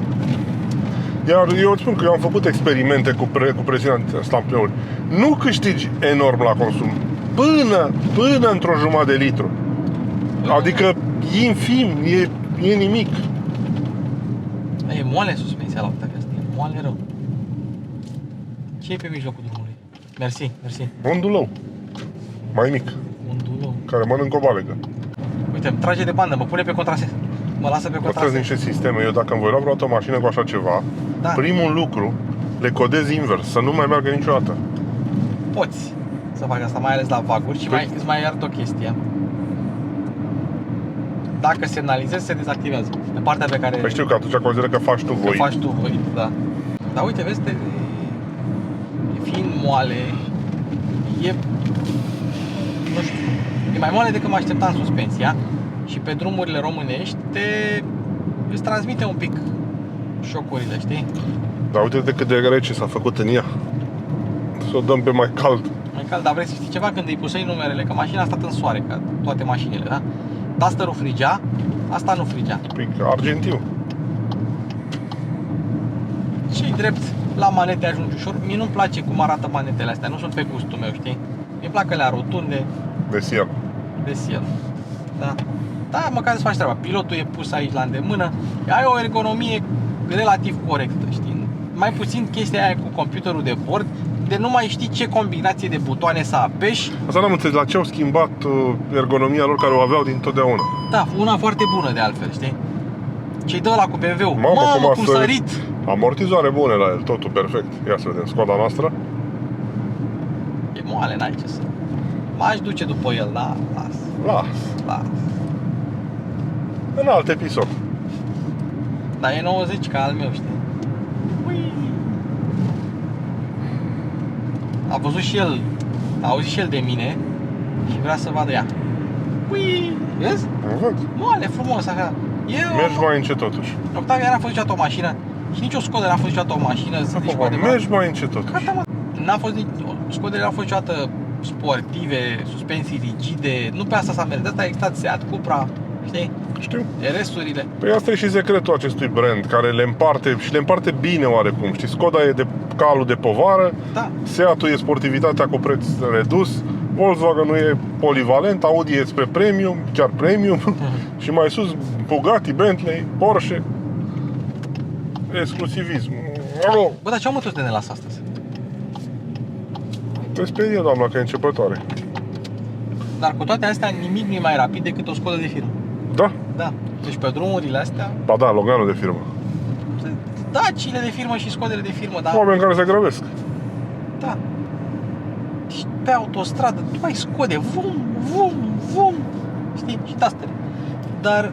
Iar eu îți spun că eu am făcut experimente cu presiunea stampleului. Nu câștigi enorm la consum. Până într-o jumătate de litru. Adică e infim, e nimic. E moale suspensia la Octavia asta, e moale rău. Ce e pe mijlocul drumului? Mersi, mersi. Un dulău. Mai mic. Un dulou. Care mănâncă o balegă. Uite, îmi trage de bandă, mă pune pe contrasens. Mă lasă pe Astea sunt contrasens. niște sisteme. Eu dacă îmi voi lua vreodată o mașină cu așa ceva, Da. primul lucru, le codez invers, să nu mai meargă niciodată. Poți să faci asta, mai ales la vaguri și îți mai arăt o chestie. Dacă semnalizezi, se dezactivează. De partea pe care Păi știu că atunci consideră că faci tu că voi. faci tu voit, da. Dar uite, vezi, fiind moale, nu știu, e mai moale decât mă așteptam suspensia și pe drumurile românești îți transmite un pic șocurile, știi? Dar uite cât de rece s-a făcut în ea. Să o dăm pe mai cald. Mai cald, dar vrei să știi ceva? Când îi pusei numerele, că mașina a stat în soare, ca toate mașinile, da? Dusterul frigea, asta nu frigea. Păi, argentiu. Și drept, la manete ajungi ușor. Mie nu-mi place cum arată manetele astea, nu sunt pe gustul meu, știi? Mi-e plac alea rotunde, De siel. de siel. Da. Da, măcar îți faci treaba. Pilotul e pus aici la îndemână. Ai o ergonomie relativ corectă, știi? Mai puțin chestia aia cu computerul de bord, de nu mai știi ce combinație de butoane să apeși. Asta n-am înțeles, la ce au schimbat ergonomia lor care o aveau dintotdeauna. Da, una foarte bună de altfel, știi? Ce-i dă ăla cu BMW-ul. Mamă, cum sărit! Amortizoare bune la el, totul perfect. Ia să vedem, Skoda noastră. E moale, n-ai ce să... M-aș duce după el, da? Las. În alt episod. Dar e 90 ca al meu, știi? Ui. A văzut și el, a auzit și el de mine și vrea să vadă ea. Ui, vezi? Văd. Moale, frumos, așa. Mergi mai încet totuși. Octavia n-a fost niciodată o mașină și nici o Skoda n-a fost niciodată o mașină, să zici cu adevărat. Mergi mai încet totuși. Gata, mă. N-a fost nici... Skodele n-au fost niciodată sportive, suspensii rigide, nu pe asta s-a mers, de asta a existat Seat, Cupra, știi? Știu. RS-urile. Păi asta e și secretul acestui brand, care le împarte și le împarte bine oarecum. Știi, Skoda e de calul de povară, Da. Seatul e sportivitatea cu preț redus, Volkswagen e polivalent, Audi e spre premium, chiar premium, și mai sus Bugatti, Bentley, Porsche. Exclusivism. Alo! Bă, dar ce-au mă toți de ne lasă astăzi? Te sperie, doamna, că e începătoare. Dar cu toate astea, nimic nu e mai rapid decât o Skoda de firmă. Da? Da. Deci pe drumurile astea, Ba da, Loganul de firmă. Dacile de firmă și Skodele de firmă, da. Oameni care se grăbesc. Da. Deci pe autostradă, tu ai Skode, vum, știi? Și Duster. Dar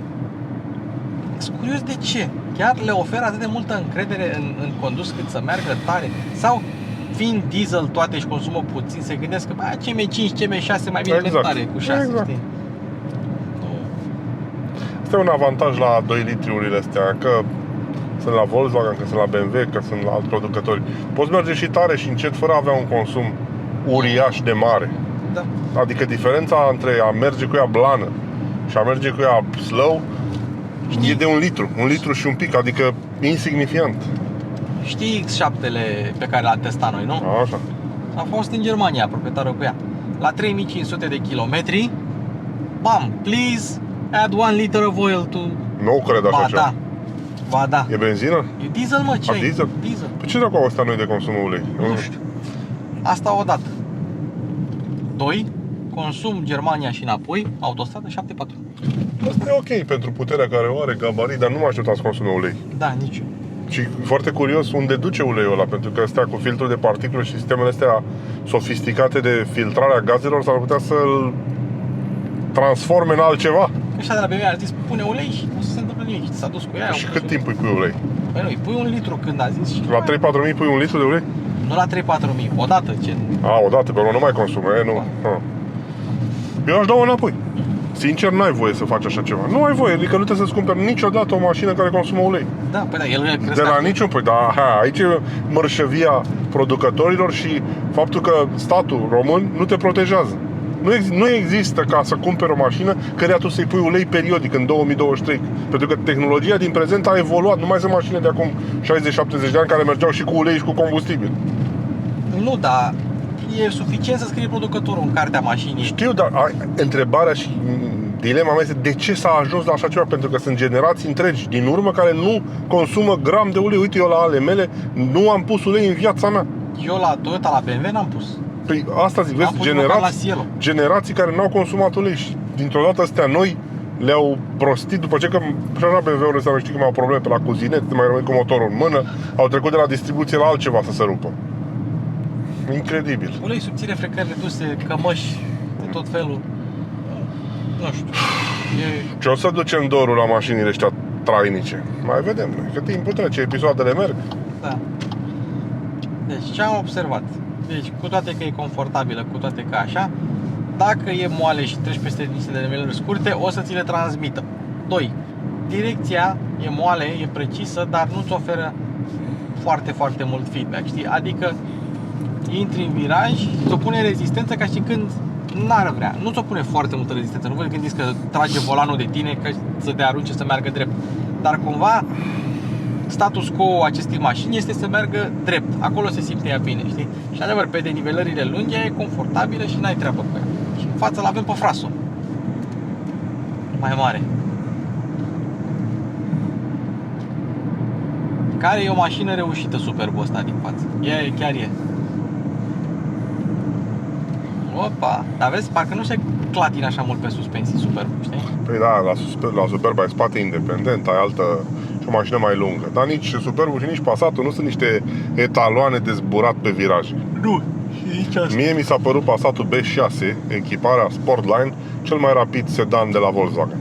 sunt curios de ce. Chiar le oferă atât de multă încredere în condus cât să meargă tare? Sau fiind diesel toate și consumă puțin, se gândesc că CM5, CM6 mai bine Exact. tare cu 6, Exact. știi? Asta e un avantaj la 2 litriurile astea, că sunt la Volkswagen, că sunt la BMW, că sunt la alți producători. Poți merge și tare și încet fără a avea un consum uriaș de mare. Da. Adică diferența între a merge cu ea blană și a merge cu ea slow e de 1 litru și un pic, adică insignifiant. Știi X7-le pe care l-a testat noi, nu? Așa. A fost în Germania, proprietarul cu ea. La 3500 de kilometri, bam, please add 1 liter of oil to... Nu cred așa Ba, ceva. da. Ba da. E benzină? E diesel, mă, ce A, ai? diesel? Diesel. Păi ce dracu au ăstea noi de consumul ulei? Nu știu. Asta odată. 2. Consum Germania și înapoi, autostradă 7,4. Asta e ok pentru puterea care o are, gabarit, dar nu mă așteptam să consume ulei. Da, nici eu. Și foarte curios unde duce uleiul ăla, pentru că astea cu filtrul de particule și sistemele astea sofisticate de filtrare a gazelor s-ar putea să-l transforme în altceva. Ăștia de la BMW a zis, pune ulei și nu se întâmplă nimic. S-a dus cu ea. Și cât timp îi pui ulei? Păi nu, îi pui 1 litru când a zis și... La 3-4 mii pui 1 litru de ulei? Nu la 3-4 mii, odată, ce... Odată, pe urmă nu mai consumă, nu. Eu aș da-o înapoi. Sincer, n-ai voie să faci așa ceva. Nu ai voie, adică nu trebuie să-ți cumperi niciodată o mașină care consumă ulei. Da, păi da, el crezi De la niciun, păi da, aici e mărșăvia producătorilor și faptul că statul român nu te protejează. Nu există ca să cumperi o mașină căreia tu să-i pui ulei periodic în 2023. Pentru că tehnologia din prezent a evoluat. Nu mai sunt mașini de acum 60-70 de ani care mergeau și cu ulei și cu combustibil. Nu, dar e suficient să scrie producătorul în cartea mașinii. Știu, dar întrebarea și dilema mea este de ce s-a ajuns la așa ceva? Pentru că sunt generații întregi din urmă care nu consumă gram de ulei. Uite, eu la ale mele nu am pus ulei în viața mea. Eu la Toyota, la BMW n-am pus. Păi asta zic, vezi, generații care n-au consumat ulei și dintr-o dată astea noi le-au prostit după ce că la BMW-ul ăsta, știi că mai au probleme pe la cuzinet, mai rămâi cu motorul în mână, au trecut de la distribuție la altceva să se rupă. Incredibil. Ulei subțire, frecări reduse, cămăși de tot felul. Nu știu. Ce o să ducem dorul la mașinile ăștia trainice? Mai vedem noi. Cât timp trece, episoadele merg. Da. Deci ce am observat? Deci cu toate că e confortabilă, cu toate că așa, dacă e moale și treci peste niște niveluri scurte, o să ți le transmită. 2. Direcția e moale, e precisă, dar nu-ți oferă foarte, foarte mult feedback, știi? Adică intri în viraj, ți-o pune rezistență ca și când n-ar vrea. Nu ți-o pune foarte multă rezistență, nu vă gândiți că trage volanul de tine ca să te arunce să meargă drept. Dar cumva status quo acestei mașini este să meargă drept. Acolo se simte ea bine, știi? Și adevăr, pe denivelările lungi e confortabilă și n-ai treabă cu ea. Și în față l-avem pe Fraso. Mai mare. Care e o mașină reușită, Superbul ăsta din față. Chiar e. Opa, dar vezi, parcă nu se clatină așa mult pe suspensii Superbul, știi? Păi da, la Superb ai spate independent, ai altă și o mașină mai lungă. Dar nici Superbul și nici Passatul nu sunt niște etaloane de zburat pe viraje. Nu, și nici asta. Mie mi s-a părut Passatul B6, echiparea Sportline, cel mai rapid sedan de la Volkswagen.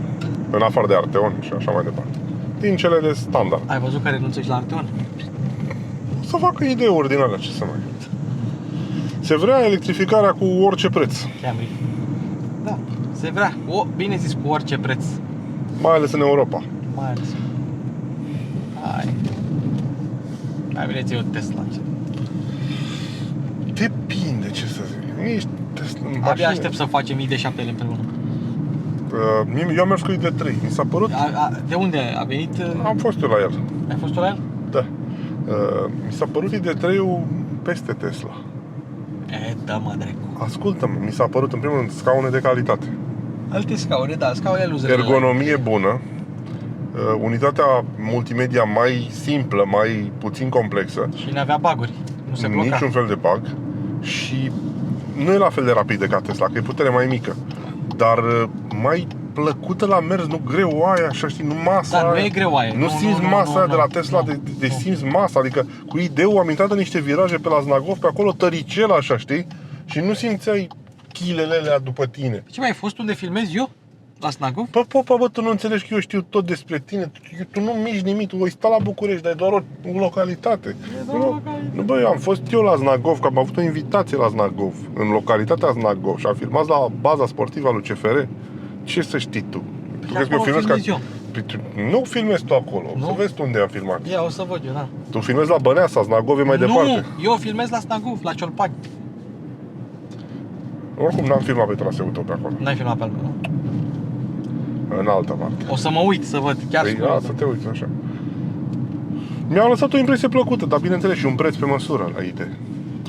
În afară de Arteon și așa mai departe. Din cele de standard. Ai văzut că renunțești la Arteon? Să facă idei din alea, ce să mai... Se vrea electrificarea cu orice preț. Camry. Da, se vrea. Bine zis, cu orice preț. Mai ales în Europa. Mai ales. Hai, bine ți-e o Tesla. Depinde, ce să zic. Nici Tesla, Abia aștept să facem ID7 împreună. Eu am mers cu ID3. Mi s-a părut... De unde a venit? Am fost eu la el. Ai fost tu la el? Da. Mi s-a părut ID3-ul peste Tesla. Da, mă, dracu. Ascultă-mă, mi s-a părut în primul rând scaune de calitate. Alte scaune, da, scaune luzere. Ergonomie bună. Unitatea multimedia mai simplă, mai puțin complexă. Și n-avea bug-uri. Nu se bloca. Niciun fel de bug. Și nu e la fel de rapidă ca Tesla, că e putere mai mică. Dar mai plăcută la mers, nu greoaia, așa, știi, nu masa aia. Nu e greoaie. Nu simți masa aia de la Tesla, de simți masa. Adică cu ID-ul am intrat în niște viraje pe la Znagov, pe acolo tăricel așa, știi? Și nu simțeai chilele alea după tine. Ce mai ai fost unde filmezi eu? La Snagov? Bă, tu nu înțelegi că eu știu tot despre tine. Tu nu mici nimic, tu voi sta la București, dar e doar o localitate. Nu, bă, eu am fost eu la Znagov, că am avut o invitație la Znagov, în localitatea Znagov, și am filmat la baza sportivă a lui CFR. Ce să știi tu? Tu crezi că eu filmez eu? Nu filmezi tu acolo, nu? Să vezi tu unde am filmat. Ia, o să văd eu, da. Tu filmezi la Băneasa, Znagov e mai departe. Nu, eu filmez la Snagov, la Ciolpani. Oricum n-am filmat pe traseul tău pe acolo. N-ai filmat pe al meu, nu? În altă parte. O să mă uit să văd, chiar păi, să te uiți așa. Mi-a lăsat o impresie plăcută, dar bineînțeles și un preț pe măsură la ID.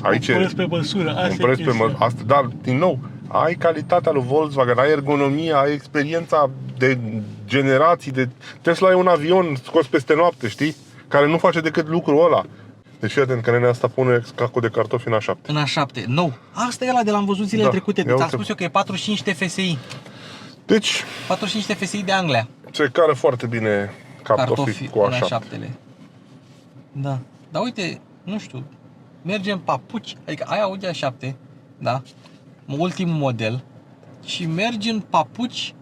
Aici un preț pe măsură, un preț pe măsură. Dar, din nou, ai calitatea lui Volkswagen, ai ergonomia, ai experiența de generații de... Tesla e un avion scos peste noapte, știi? Care nu face decât lucrul ăla. Deci fii atent că nenea asta pune cacul de cartofi în A7. În A7, nou. Asta e ăla de l-am văzut zilele trecute. ia Ți-am uite. spus eu că e 45 TFSI. Deci, 45 TFSI de Anglia. se care foarte bine cartofi cu În A7. A7-le. Da. Dar uite, nu știu, mergem papuci, adică ai Audi A7, da? Ultimul model. Și mergi în papuci.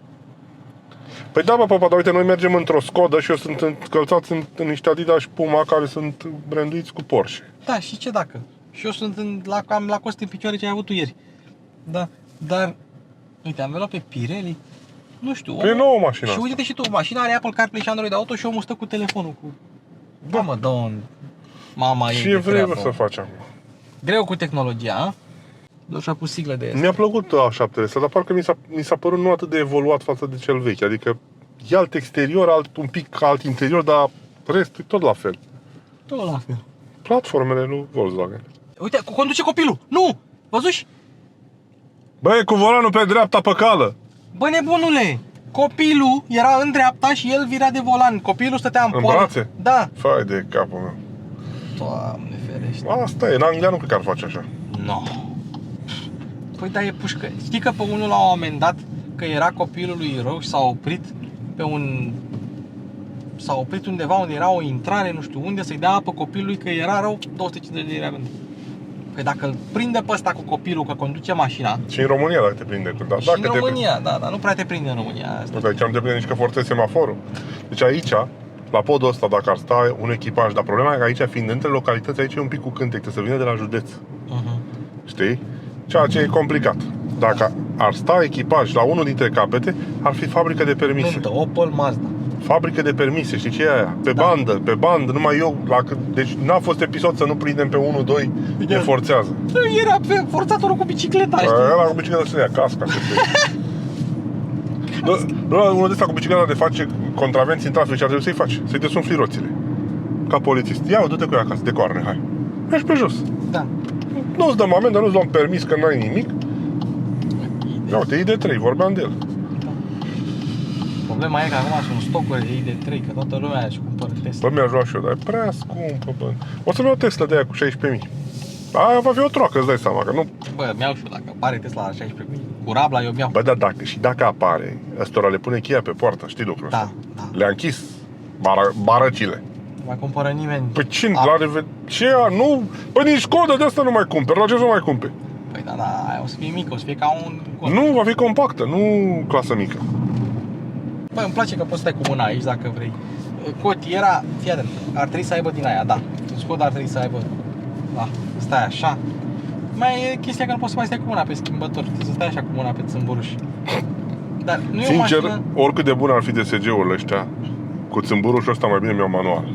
Păi da, papa, dar uite, noi mergem într-o Skoda și eu sunt încălțați în niște Adidas Puma care sunt branduiți cu Porsche. Da, și ce dacă? Și eu sunt am la cost în picioare ce ai avut tu ieri. Da, dar uite, am venit pe Pirelli. Nu știu. Păi e nouă mașina Și asta. uite și tu, mașina are Apple CarPlay și Android Auto și omul stă cu telefonul cu... Da, mă, dă un... Mama ei Și de e vreme treabă. să facem. Greu cu tehnologia, a? Doar și-a pus siglă de asta. Mi-a plăcut A7-le ăsta, dar parcă mi s-a părut nu atât de evoluat față de cel vechi. Adică e alt exterior, un pic alt interior, dar restul e tot la fel. Tot la fel. Platformele lui Volkswagen. Uite, conduce copilul! Nu! Văzuși? Băi, cu volanul pe dreapta pe cală. Bă, nebunule! Copilul era în dreapta și el vira de volan. Copilul stătea în În poală. brațe? Da. Fai de capul meu. Doamne ferește. Asta e, în Anglia nu cred că ar face așa. No. Păi da, e pușcă. Știi că pe unul la un moment dat, că era copilul lui rău și s-a oprit pe un... S-a oprit undeva unde era o intrare, nu știu unde, să-i dea apă copilului că era rău, 250 de lei amendă. Păi dacă îl prinde pe ăsta cu copilul că conduce mașina, Și în România dacă te prinde. Dar și dacă în România, da, dar nu prea te prinde în România asta. Aici nu te prinde nici că forțezi semaforul. Deci aici, la podul ăsta, dacă ar sta un echipaj, dar problema e că aici, fiind între localități, aici e un pic cu cântec, trebuie să vină de la județ. Știi? Ceea ce e complicat. Dacă ar sta echipaj la unul dintre capete, ar fi fabrică de permise. Nuntă, Opel, Mazda. Fabrică de permise, știi ce e aia? Pe Da. bandă, numai eu. Deci n-a fost episod să nu prindem pe 1-2, ne forțează. Era pe forțatorul cu bicicleta, știi? Ăla cu bicicleta să ia casca. Unul de ăsta cu bicicleta de face contravenții în trafic, ce ar trebui să-i faci? Să-i desumfli roțile. Ca polițist. Ia, du-te cu ea acasă, de coarne, hai. Mergi pe jos. Da. Nu-ți dăm amendă, nu-ți luăm permis, că n-ai nimic. Ia uite, ID3, vorbeam de el. Problema e că acum sunt stocuri de ID3, că toată lumea își cumpără Tesla. Bă, mi-aș lua și eu, dar e prea scumpă, bă. O să-mi iau Tesla de aia cu 16.000. Aia va fi o troacă, îți dai seama, că nu... Bă, mi-au și eu, dacă apare Tesla la 16.000, cu rabla eu mi-au. Bă, dar dacă apare, ăstora le pune cheia pe poartă, știi lucrul ăsta? Da. Le-a închis barăcile. Nu mai cumpără nimeni. Păi cine? Ce? Nu? Păi nici Skoda de asta nu mai cumperi. La ce să mai cumperi? Păi da, aia o să fie mică, o să fie ca un... Nu, va fi compactă, nu clasă mică. Băi, îmi place că poți stai cu mâna aici dacă vrei. Cotiera, fii atent, ar trebui să aibă din aia, da. Skoda ar trebui să aibă, da, stai așa. Mai e chestia că nu poți să mai stai cu mâna pe schimbător, trebuie să stai așa cu mâna pe țâmburuș. Dar nu e o Sincer, mașină... oricât de bun ar fi DSG-urile ăștia, cu țâmburușul ăsta mai bine mi-au manual.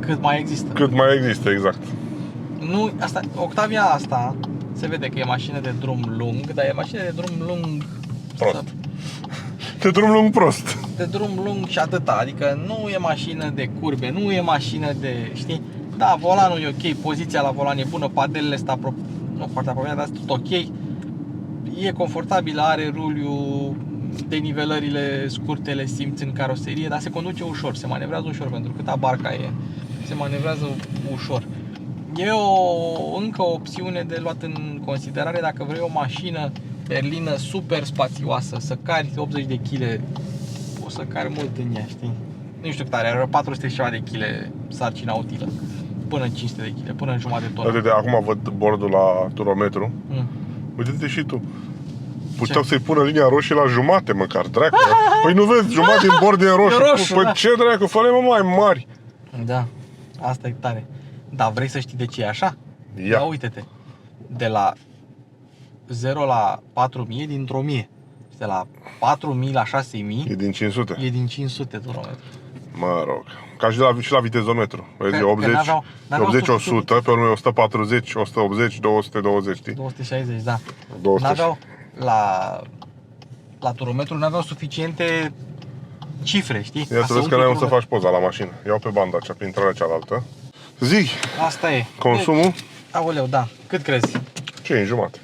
Cât mai există. Cât mai există, exact. Nu, asta, Octavia asta se vede că e mașină de drum lung, dar e mașină de drum lung Prost. De drum lung prost. De drum lung și atâta, adică nu e mașină de curbe, nu e mașină de, știi? Da, volanul e ok, poziția la volan e bună, padelele sunt nu foarte apropiate, dar sunt tot ok. E confortabil, are ruliu, denivelările scurte le simți în caroserie, dar se conduce ușor, se manevrează ușor, pentru câta barca e, se manevrează ușor. E încă o opțiune de luat în considerare dacă vrei o mașină berlină super spațioasă, să cari 80 de kg, o să cari mult în ea, știi? Nu știu cât are 400 și ceva de kg sarcina utilă, până în 500 de kg, până în jumătate de tonă. Uite, acum văd bordul la turometru. Uite-te și tu. Puteau să-i pună linia roșie la jumate măcar, dracu. Păi nu vezi, jumătate din bord e roșu. roșu, Păi da. ce dracu, fă-le mă mai mari. Da, asta e tare. Da, vrei să știi de ce e așa? Ia. Uite-te. De la 0 la 4000 dintr-o 1000. De la 4000 la 6000 E din 500. e din 500 km. Mă rog. Ca și la vitezometru. Vezi, Că 80, n-aveau 80, suficient. 100, pe urmă 140, 180, 220, știi? 260, da. 260. N-aveau la turometru n-aveau suficiente cifre, știi? Ia Ca să vezi că umpli n-ai unde să turometru. faci poza la mașină. Iau pe banda aceea, pe intrarea cealaltă. Zi, Asta e. consumul? Aoleu, da. Cât crezi? Ce e în jumate?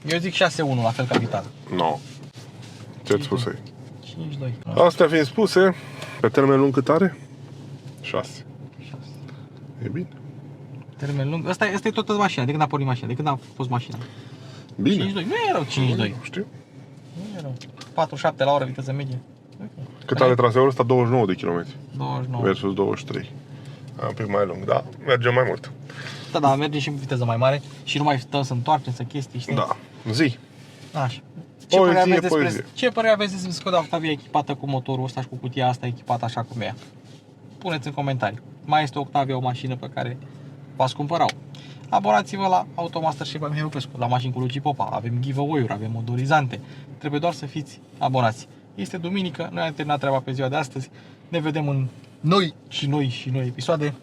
Eu zic 6-1, la fel ca Vitara. Nu. Ce-ți spus ei? 52. Astea fiind spuse, pe termen lung cât are? 6. E bine. Termen lung. Asta e toată mașina, de când a pornit mașina, de când a fost mașina. Bine. 52. Nu e rău 52. Nu știu. Nu e rău. 47 la oră viteză medie. Cât are traseul ăsta? 29 de kilometri 29. versus 23. Un pic mai lung, da, merge mai mult. Da, merge și în viteză mai mare și nu mai stăm să întoarcem, să chestii, știi? Da. Zi. Așa. Poezie. Ce părere aveți despre Skoda Octavia echipată cu motorul ăsta și cu cutia asta echipată așa cum e ea? Puneți în comentarii. Mai este Octavia o mașină pe care v-ați cumpăra-o? Abonați-vă la Automasterchef Mihai Popescu, la Mașini cu Luci Popa. Avem giveaway-uri, avem motorizante. Trebuie doar să fiți abonați. Este duminică, noi am terminat treaba pe ziua de astăzi. Ne vedem în noi episoade.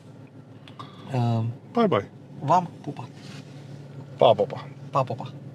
Bye, bye. V-am pupat. Pa, pa, pa. Pa, pa, pa.